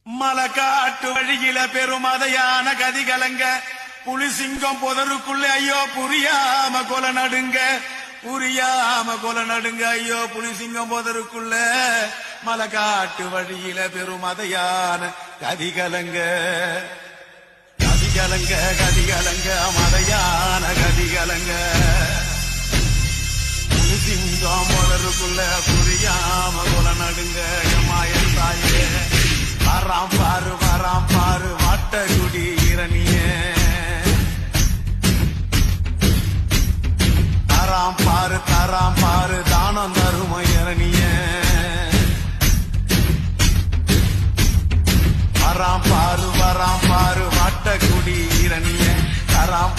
மலக்காட்டு வழியில பெருமதையான கதிகலங்க புலிசிங்கம் புதருக்குள்ள ஐயோ புரியாம கொலை நடுங்க ஐயோ புலிசிங்கம் புதருக்குள்ள மலக்காட்டு வழியில பெருமதையான கதிகலங்க மதையான கதிகலங்க புலிசிங்கம் புதருக்குள்ள புரியாம கொலை நடுங்க மாயன் தாயே வராம் பாரு வாட்டகுடி இரணிய தராம் பாரு தானம் தரும இரணிய வராம் பாரு வாட்டகுடி இரணிய தராம்